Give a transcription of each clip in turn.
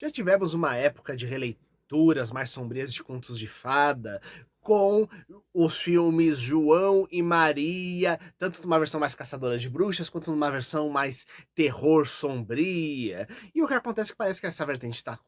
Já tivemos uma época de releituras mais sombrias de contos de fada, com os filmes João e Maria, tanto numa versão mais caçadora de bruxas, quanto numa versão mais terror sombria. E o que acontece é que parece que essa vertente está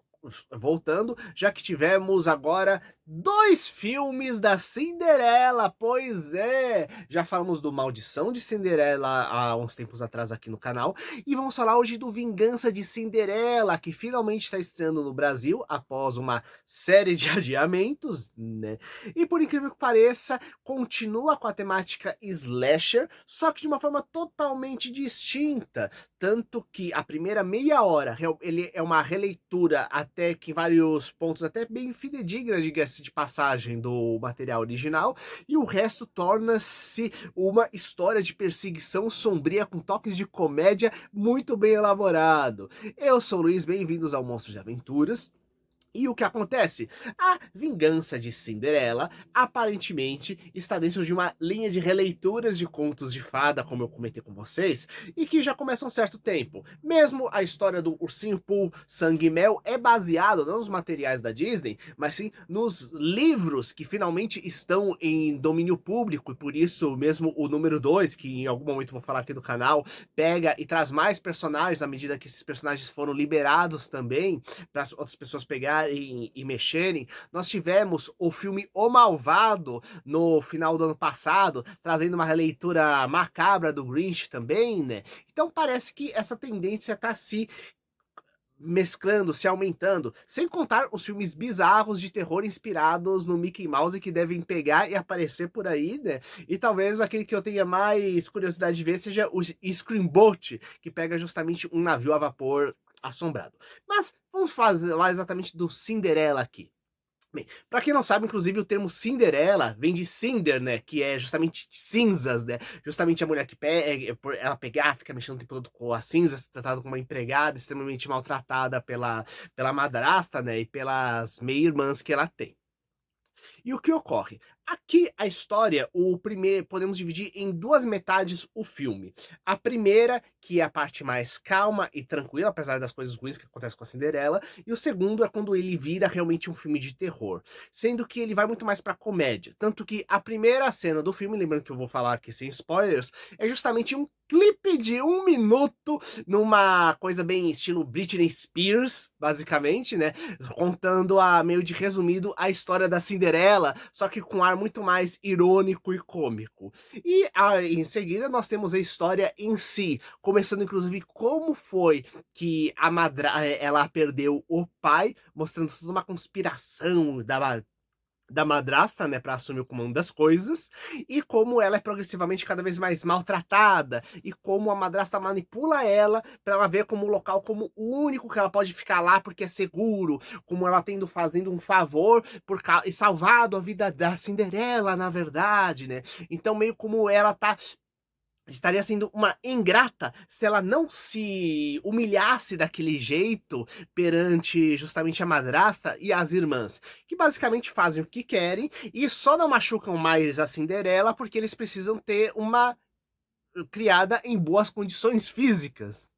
voltando, já que tivemos agora 2 filmes da Cinderela. Pois é, já falamos do Maldição de Cinderela há uns tempos atrás aqui no canal, e vamos falar hoje do Vingança de Cinderela, que finalmente está estreando no Brasil após uma série de adiamentos, né? E por incrível que pareça, continua com a temática slasher, só que de uma forma totalmente distinta. Tanto que a primeira meia hora ele é uma releitura até que em vários pontos até bem fidedigna, diga-se de passagem, do material original, e o resto torna-se uma história de perseguição sombria com toques de comédia muito bem elaborado. Eu sou o Luiz, bem-vindos ao Monstros de Aventuras. E o que acontece? A Vingança de Cinderela aparentemente está dentro de uma linha de releituras de contos de fada, como eu comentei com vocês, e que já começa há um certo tempo. Mesmo a história do Ursinho Pooh Sangue e Mel é baseado não nos materiais da Disney, mas sim nos livros que finalmente estão em domínio público, e por isso mesmo o número 2, que em algum momento eu vou falar aqui do canal, pega e traz mais personagens à medida que esses personagens foram liberados também para as outras pessoas pegarem e mexerem. Nós tivemos o filme O Malvado no final do ano passado, trazendo uma releitura macabra do Grinch também, né? Então parece que essa tendência está se mesclando, se aumentando, sem contar os filmes bizarros de terror inspirados no Mickey Mouse que devem pegar e aparecer por aí, né? E talvez aquele que eu tenha mais curiosidade de ver seja o Screamboat, que pega justamente um navio a vapor assombrado. Mas vamos falar exatamente do Cinderela aqui. Bem, para quem não sabe, inclusive o termo Cinderela vem de cinder, né, que é justamente cinzas, né, justamente a mulher que pega, por ela pegar, fica mexendo o tempo todo com as cinzas, tratada como uma empregada, extremamente maltratada pela madrasta, né, e pelas meia-irmãs que ela tem. E o que ocorre? Aqui a história, o primeiro, podemos dividir em duas metades o filme. A primeira, que é a parte mais calma e tranquila, apesar das coisas ruins que acontecem com a Cinderela, e o segundo é quando ele vira realmente um filme de terror, sendo que ele vai muito mais para comédia. Tanto que a primeira cena do filme, lembrando que eu vou falar aqui sem spoilers, é justamente um clipe de 1 minuto numa coisa bem estilo Britney Spears, basicamente, né? Contando a meio de resumido a história da Cinderela, só que com um ar muito mais irônico e cômico. E em seguida nós temos a história em si, começando inclusive como foi que ela perdeu o pai, mostrando toda uma conspiração da madrasta, né, para assumir o comando das coisas, e como ela é progressivamente cada vez mais maltratada, e como a madrasta manipula ela para ela ver como o local como o único que ela pode ficar lá porque é seguro, como ela tendo fazendo um favor e salvado a vida da Cinderela, na verdade, né? Então meio como ela tá estaria sendo uma ingrata se ela não se humilhasse daquele jeito perante justamente a madrasta e as irmãs, que basicamente fazem o que querem e só não machucam mais a Cinderela porque eles precisam ter uma criada em boas condições físicas.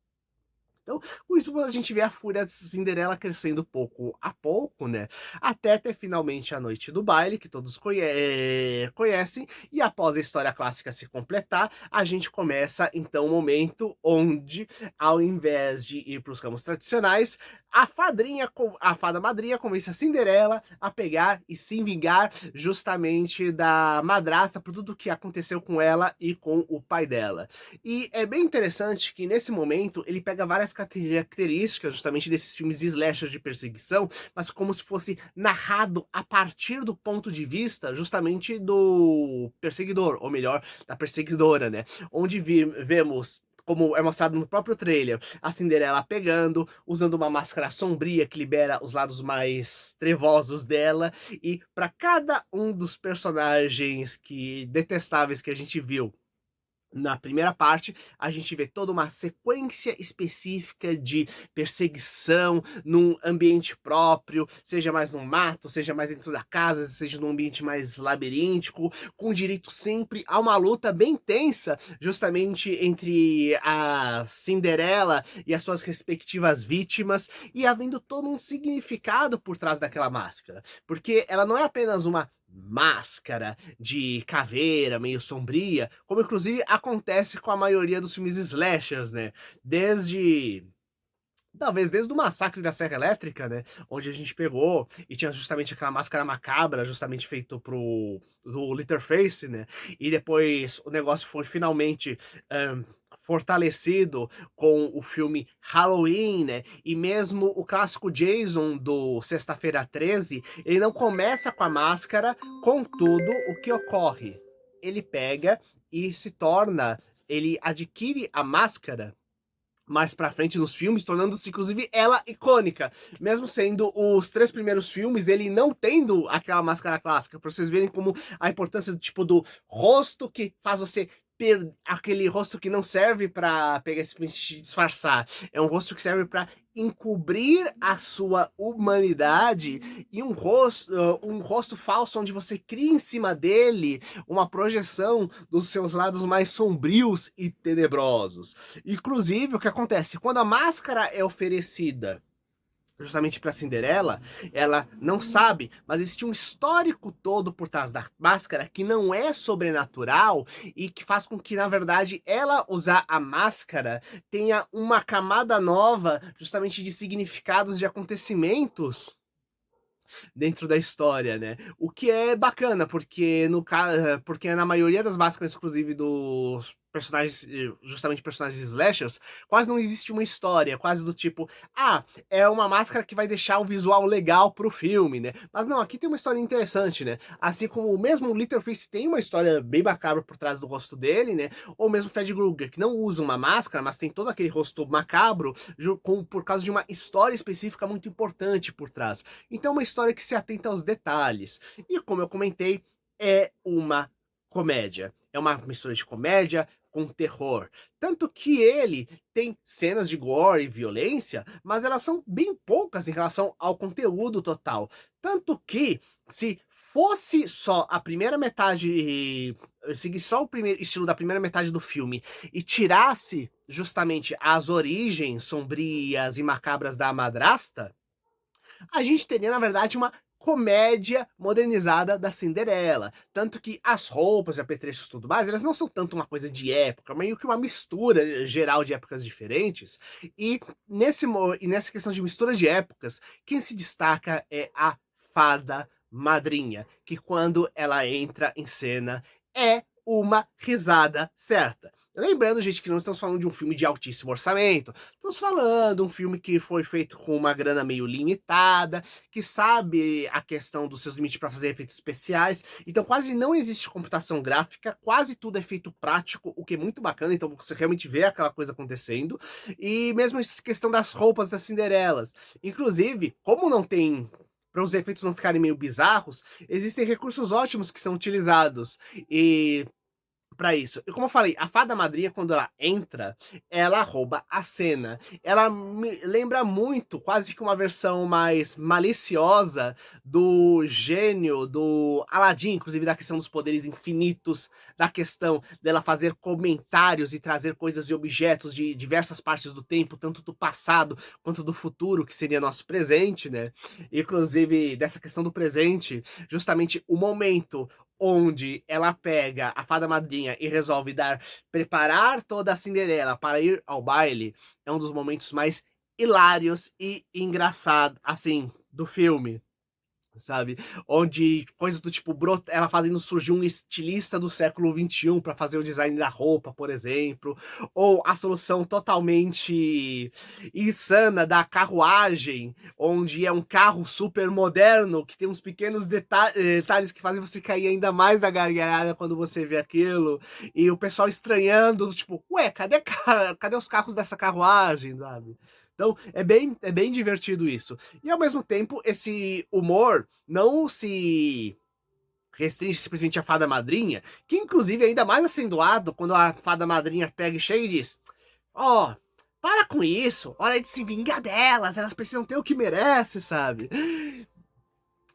Então, com isso a gente vê a fúria de Cinderela crescendo pouco a pouco, né? Até ter finalmente a noite do baile, que todos conhecem, e após a história clássica se completar, a gente começa então o momento onde, ao invés de ir para os campos tradicionais, a fada madrinha convence a Cinderela a pegar e se vingar justamente da madrasta por tudo que aconteceu com ela e com o pai dela. E é bem interessante que nesse momento ele pega várias características justamente desses filmes de slasher de perseguição, mas como se fosse narrado a partir do ponto de vista justamente do perseguidor, ou melhor, da perseguidora, né? Onde vemos como é mostrado no próprio trailer, a Cinderela pegando, usando uma máscara sombria que libera os lados mais trevosos dela, e para cada um dos personagens que detestáveis que a gente viu Na primeira parte, a gente vê toda uma sequência específica de perseguição num ambiente próprio, seja mais no mato, seja mais dentro da casa, seja num ambiente mais labiríntico, com direito sempre a uma luta bem tensa, justamente entre a Cinderela e as suas respectivas vítimas, e havendo todo um significado por trás daquela máscara. Porque ela não é apenas uma máscara de caveira, meio sombria, como inclusive acontece com a maioria dos filmes slashers, né? Desde talvez desde o massacre da Serra Elétrica, né? Onde a gente pegou e tinha justamente aquela máscara macabra, justamente feito pro do Leatherface, né? E depois o negócio foi finalmente fortalecido com o filme Halloween, né? E mesmo o clássico Jason do Sexta-feira 13, ele não começa com a máscara, contudo, o que ocorre? Ele pega e se torna, ele adquire a máscara mais pra frente nos filmes, tornando-se inclusive ela icônica. Mesmo sendo os 3 primeiros filmes, ele não tendo aquela máscara clássica, pra vocês verem como a importância do tipo do rosto que faz você aquele rosto que não serve pra pegar esse disfarçar. É um rosto que serve pra encobrir a sua humanidade e um rosto falso onde você cria em cima dele uma projeção dos seus lados mais sombrios e tenebrosos. Inclusive, o que acontece? Quando a máscara é oferecida justamente para Cinderela, ela não sabe, mas existe um histórico todo por trás da máscara que não é sobrenatural e que faz com que, na verdade, ela usar a máscara tenha uma camada nova, justamente de significados de acontecimentos dentro da história, né? O que é bacana, porque no porque na maioria das máscaras, inclusive dos personagens, justamente personagens slashers, quase não existe uma história, quase do tipo, ah, é uma máscara que vai deixar um visual legal pro filme, né? Mas não, aqui tem uma história interessante, né? Assim como o mesmo Leatherface tem uma história bem macabra por trás do rosto dele, né? Ou mesmo Fred Krueger, que não usa uma máscara, mas tem todo aquele rosto macabro por causa de uma história específica muito importante por trás. Então, é uma história que se atenta aos detalhes. E como eu comentei, é uma comédia. É uma mistura de comédia com terror. Tanto que ele tem cenas de gore e violência, mas elas são bem poucas em relação ao conteúdo total. Tanto que, se fosse só a primeira metade, seguir só o primeiro estilo da primeira metade do filme e tirasse justamente as origens sombrias e macabras da madrasta, a gente teria, na verdade, uma comédia modernizada da Cinderela. Tanto que as roupas, apetrechos e tudo mais, elas não são tanto uma coisa de época, meio que uma mistura geral de épocas diferentes. E nessa questão de mistura de épocas, quem se destaca é a fada madrinha, que quando ela entra em cena é uma risada certa. Lembrando, gente, que não estamos falando de um filme de altíssimo orçamento, estamos falando de um filme que foi feito com uma grana meio limitada, que sabe a questão dos seus limites para fazer efeitos especiais, então quase não existe computação gráfica, quase tudo é feito prático, o que é muito bacana, então você realmente vê aquela coisa acontecendo, e mesmo essa questão das roupas das Cinderelas. Inclusive, como não tem para os efeitos não ficarem meio bizarros, existem recursos ótimos que são utilizados. E para isso. E como eu falei, a fada madrinha, quando ela entra, ela rouba a cena. Ela me lembra muito, quase que uma versão mais maliciosa do gênio do Aladdin, inclusive da questão dos poderes infinitos, da questão dela fazer comentários e trazer coisas e objetos de diversas partes do tempo, tanto do passado quanto do futuro, que seria nosso presente, né? Inclusive, dessa questão do presente, justamente o momento onde ela pega a fada madrinha e resolve preparar toda a Cinderela para ir ao baile, é um dos momentos mais hilários e engraçado, assim, do filme, sabe? Onde coisas do tipo, ela fazendo surgir um estilista do século XXI para fazer o design da roupa, por exemplo, ou a solução totalmente insana da carruagem, onde é um carro super moderno que tem uns pequenos detalhes que fazem você cair ainda mais na gargalhada quando você vê aquilo, e o pessoal estranhando, tipo, ué, cadê os carros dessa carruagem, sabe? Então, é bem divertido isso. E ao mesmo tempo, esse humor não se restringe simplesmente a fada madrinha, que inclusive é ainda mais acentuado quando a fada madrinha pega e chega e diz: ó, oh, para com isso, hora de se vingar delas, elas precisam ter o que merece, sabe?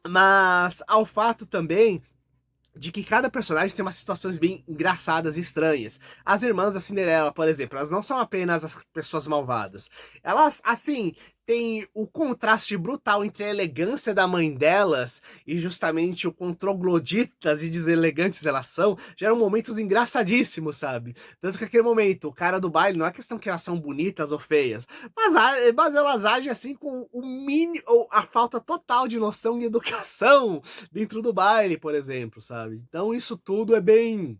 Mas ao fato também de que cada personagem tem umas situações bem engraçadas e estranhas. As irmãs da Cinderela, por exemplo, elas não são apenas as pessoas malvadas. Elas, assim, têm o contraste brutal entre a elegância da mãe delas e justamente o quão trogloditas e deselegantes elas são, geram momentos engraçadíssimos, sabe? Tanto que aquele momento, o cara do baile, não é questão que elas são bonitas ou feias, mas elas agem assim com o mínimo, a falta total de noção e educação dentro do baile, por exemplo, sabe? Então isso tudo é bem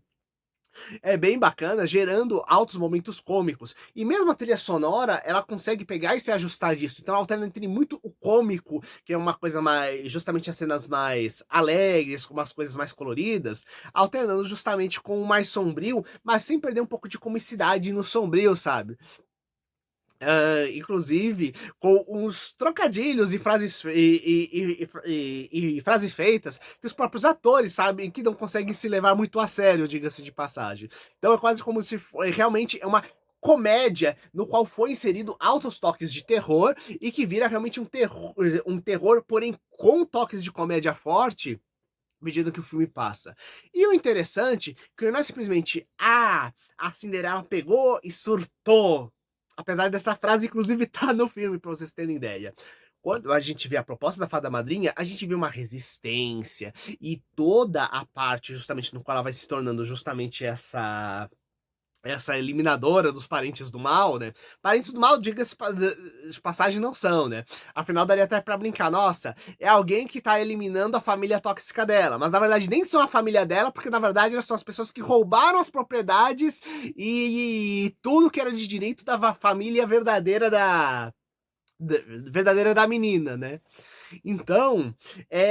bacana, gerando altos momentos cômicos. E mesmo a trilha sonora, ela consegue pegar e se ajustar disso. Então alterna entre muito o cômico, que é uma coisa mais, justamente as cenas mais alegres, com umas coisas mais coloridas, alternando justamente com o mais sombrio, mas sem perder um pouco de comicidade no sombrio, sabe? Inclusive com uns trocadilhos e frases e frases feitas que os próprios atores sabem que não conseguem se levar muito a sério, diga-se de passagem. Então é quase como se realmente é uma comédia no qual foi inserido altos toques de terror e que vira realmente um terror, porém com toques de comédia forte à medida que o filme passa. E o interessante, que não é simplesmente, a Cinderela pegou e surtou. Apesar dessa frase, inclusive, tá no filme, pra vocês terem ideia. Quando a gente vê a proposta da Fada Madrinha, a gente vê uma resistência e toda a parte justamente no qual ela vai se tornando justamente essa eliminadora dos parentes do mal, né? Parentes do mal, diga-se de passagem, não são, né? Afinal, daria até pra brincar, nossa, é alguém que tá eliminando a família tóxica dela, mas na verdade nem são a família dela, porque na verdade elas são as pessoas que roubaram as propriedades e tudo que era de direito da família verdadeira da menina, né? Então,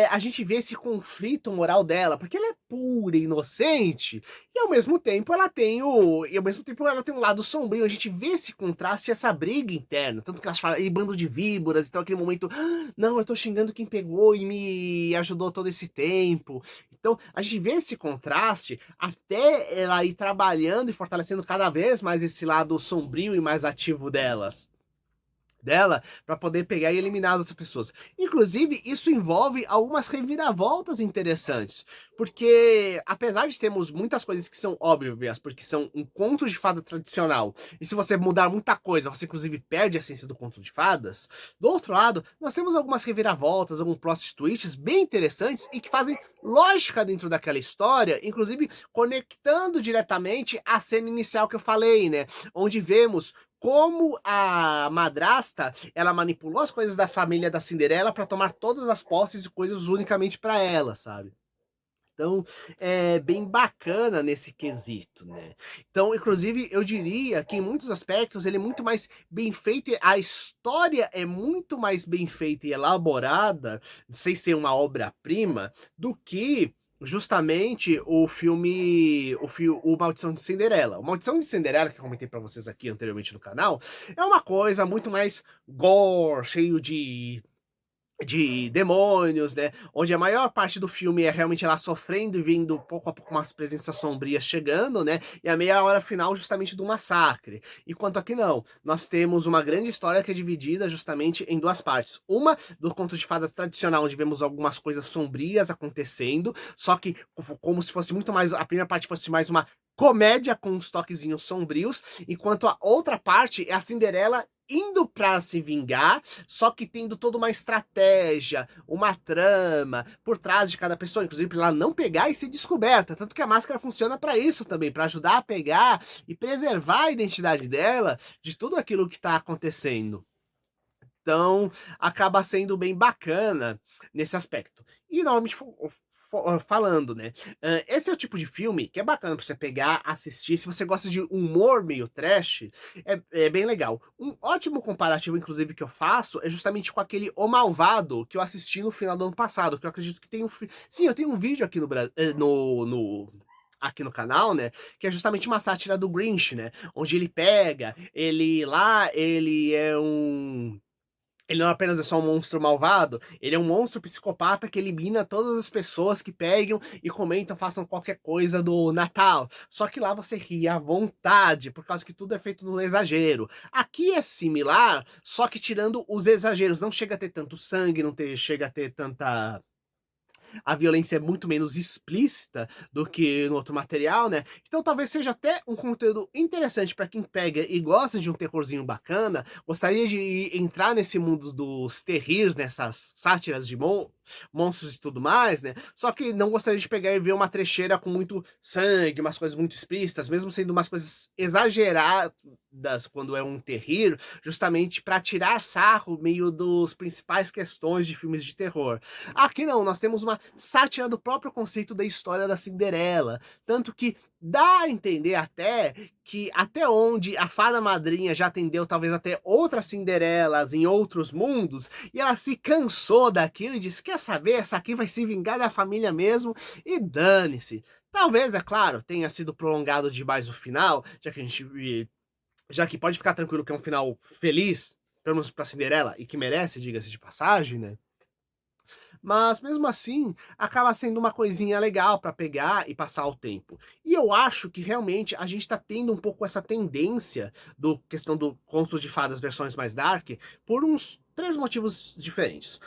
a gente vê esse conflito moral dela, porque ela é pura e inocente, e ao mesmo tempo ela tem um lado sombrio. A gente vê esse contraste, essa briga interna, tanto que elas falam, e bando de víboras, então aquele momento, não, eu tô xingando quem pegou e me ajudou todo esse tempo. Então, a gente vê esse contraste até ela ir trabalhando e fortalecendo cada vez mais esse lado sombrio e mais ativo dela para poder pegar e eliminar as outras pessoas. Inclusive, isso envolve algumas reviravoltas interessantes, porque apesar de termos muitas coisas que são óbvias, porque são um conto de fada tradicional, e se você mudar muita coisa, você inclusive perde a essência do conto de fadas, do outro lado, nós temos algumas reviravoltas, alguns plot twists bem interessantes e que fazem lógica dentro daquela história, inclusive conectando diretamente a cena inicial que eu falei, né? Onde vemos como a madrasta ela manipulou as coisas da família da Cinderela para tomar todas as posses e coisas unicamente para ela, sabe? Então, é bem bacana nesse quesito, né? Então, inclusive, eu diria que em muitos aspectos ele é muito mais bem feito, a história é muito mais bem feita e elaborada, sem ser uma obra-prima, do que justamente o Maldição de Cinderela. O Maldição de Cinderela, que eu comentei para vocês aqui anteriormente no canal, é uma coisa muito mais gore, cheio de demônios, né? Onde a maior parte do filme é realmente ela sofrendo e vendo pouco a pouco umas presenças sombrias chegando, né? E a meia hora final justamente do massacre. Enquanto aqui não, nós temos uma grande história que é dividida justamente em duas partes. Uma do conto de fadas tradicional, onde vemos algumas coisas sombrias acontecendo, só que como se fosse muito mais, a primeira parte fosse mais uma comédia com uns toquezinhos sombrios, enquanto a outra parte é a Cinderela indo para se vingar, só que tendo toda uma estratégia, uma trama por trás de cada pessoa, inclusive para ela não pegar e ser descoberta. Tanto que a máscara funciona para isso também, para ajudar a pegar e preservar a identidade dela de tudo aquilo que está acontecendo. Então, acaba sendo bem bacana nesse aspecto. E normalmente falando, né? Esse é o tipo de filme que é bacana pra você pegar, assistir. Se você gosta de humor meio trash, é bem legal. Um ótimo comparativo, inclusive, que eu faço é justamente com aquele O Malvado que eu assisti no final do ano passado, que eu acredito que tem um. Sim, eu tenho um vídeo aqui no Brasil, aqui no canal, né? Que é justamente uma sátira do Grinch, né? Onde ele pega, ele é Ele não apenas é só um monstro malvado, ele é um monstro psicopata que elimina todas as pessoas que pegam e comentam, façam qualquer coisa do Natal. Só que lá você ri à vontade, por causa que tudo é feito no exagero. Aqui é similar, só que tirando os exageros, não chega a ter tanto sangue, chega a ter tanta, a violência é muito menos explícita do que no outro material, né? Então talvez seja até um conteúdo interessante para quem pega e gosta de um terrorzinho bacana, gostaria de entrar nesse mundo dos terrírs, nessas sátiras de monstros e tudo mais, né? Só que não gostaria de pegar e ver uma trecheira com muito sangue, umas coisas muito explícitas, mesmo sendo umas coisas exageradas quando é um terrir, justamente para tirar sarro meio dos principais questões de filmes de terror. Aqui não, nós temos uma sátira do próprio conceito da história da Cinderela, tanto que dá a entender até que até onde a fada madrinha já atendeu talvez até outras Cinderelas em outros mundos, e ela se cansou daquilo e disse, quer saber, essa aqui vai se vingar da família mesmo, e dane-se. Talvez, é claro, tenha sido prolongado demais o final, já que pode ficar tranquilo que é um final feliz, pelo menos pra Cinderela, e que merece, diga-se de passagem, né? Mas mesmo assim, acaba sendo uma coisinha legal para pegar e passar o tempo. E eu acho que realmente a gente está tendo um pouco essa tendência do questão do Contos de Fadas versões mais dark por uns 3 motivos diferentes.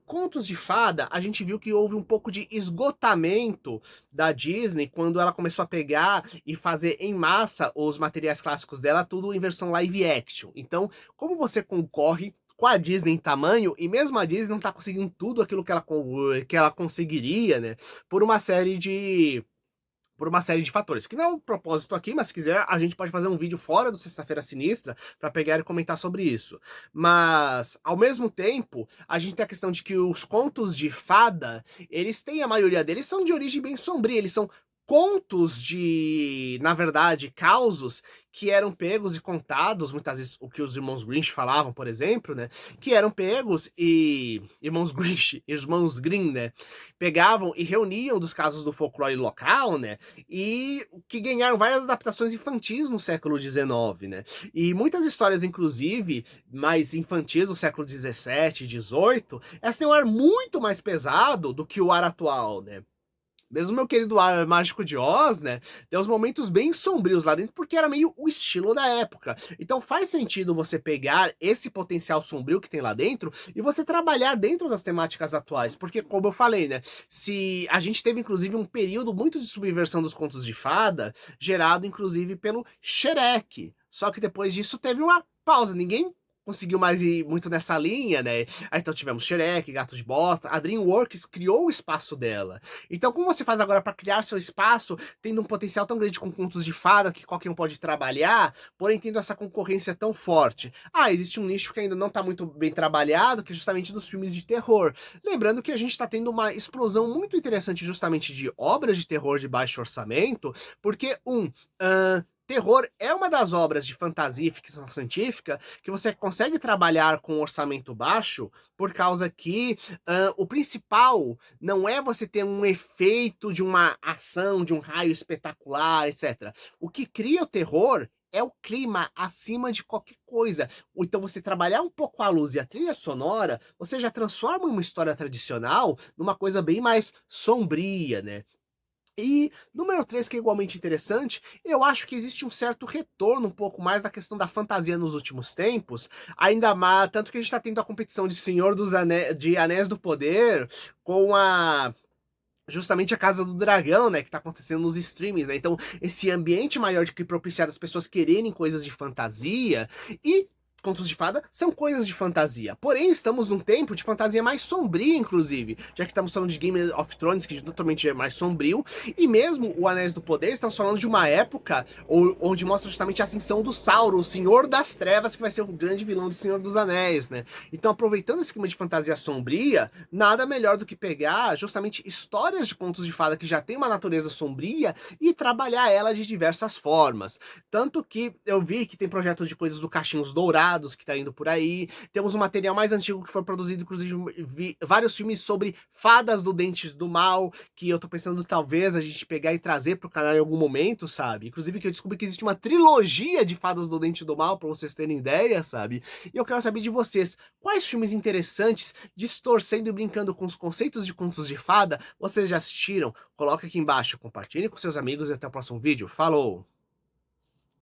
Contos de Fada, a gente viu que houve um pouco de esgotamento da Disney quando ela começou a pegar e fazer em massa os materiais clássicos dela, tudo em versão live action. Então, como você concorre com a Disney em tamanho, e mesmo a Disney não tá conseguindo tudo aquilo que ela conseguiria, né? Por uma série de. Por uma série de fatores, que não é o propósito aqui, mas se quiser, a gente pode fazer um vídeo fora do Sexta-feira Sinistra para pegar e comentar sobre isso. Mas, ao mesmo tempo, a gente tem a questão de que os contos de fada, eles têm, a maioria deles são de origem bem sombria, eles são contos de, na verdade, causos que eram pegos e contados, muitas vezes o que os irmãos Grinch falavam, por exemplo, né, que eram pegos e irmãos Grinch, irmãos Grimm, né, pegavam e reuniam dos casos do folclore local, né, e que ganharam várias adaptações infantis no século XIX, né, e muitas histórias, inclusive, mais infantis do século XVII, XVIII, elas têm um ar muito mais pesado do que o ar atual, né. Mesmo meu querido Ar Mágico de Oz, né, tem uns momentos bem sombrios lá dentro, porque era meio o estilo da época. Então faz sentido você pegar esse potencial sombrio que tem lá dentro e você trabalhar dentro das temáticas atuais, porque como eu falei, né, se a gente teve inclusive um período muito de subversão dos contos de fada, gerado inclusive pelo Shrek. Só que depois disso teve uma pausa, ninguém conseguiu mais ir muito nessa linha, né? Aí então tivemos Shrek, Gato de Bosta, a DreamWorks criou o espaço dela. Então, como você faz agora para criar seu espaço, tendo um potencial tão grande com contos de fada que qualquer um pode trabalhar, porém tendo essa concorrência tão forte? Ah, existe um nicho que ainda não está muito bem trabalhado, que é justamente dos filmes de terror. Lembrando que a gente está tendo uma explosão muito interessante justamente de obras de terror de baixo orçamento, porque terror é uma das obras de fantasia e ficção científica que você consegue trabalhar com um orçamento baixo, por causa que o principal não é você ter um efeito de uma ação, de um raio espetacular, etc. O que cria o terror é o clima acima de qualquer coisa. Ou então você trabalhar um pouco a luz e a trilha sonora, você já transforma uma história tradicional numa coisa bem mais sombria, né? E número 3, que é igualmente interessante, eu acho que existe um certo retorno um pouco mais da questão da fantasia nos últimos tempos, ainda mais, tanto que a gente está tendo a competição de Senhor dos Anéis, de Anéis do Poder com a justamente a Casa do Dragão, né, que tá acontecendo nos streamings, né? Então, esse ambiente maior de que propiciar as pessoas quererem coisas de fantasia e contos de fada são coisas de fantasia. Porém, estamos num tempo de fantasia mais sombria, inclusive, já que estamos falando de Game of Thrones, que totalmente é mais sombrio, e mesmo o Anéis do Poder, estamos falando de uma época onde mostra justamente a ascensão do Sauron, o Senhor das Trevas, que vai ser o grande vilão do Senhor dos Anéis, né? Então, aproveitando esse clima de fantasia sombria, nada melhor do que pegar justamente histórias de contos de fada que já tem uma natureza sombria e trabalhar ela de diversas formas. Tanto que eu vi que tem projetos de coisas do Cachinhos Dourados, seriados que tá indo por aí. Temos um material mais antigo que foi produzido, inclusive vários filmes sobre fadas do Dente do Mal, que eu tô pensando talvez a gente pegar e trazer pro canal em algum momento, sabe? Inclusive que eu descobri que existe uma trilogia de fadas do Dente do Mal, pra vocês terem ideia, sabe? E eu quero saber de vocês, quais filmes interessantes, distorcendo e brincando com os conceitos de contos de fada, vocês já assistiram? Coloca aqui embaixo, compartilhe com seus amigos e até o próximo vídeo. Falou!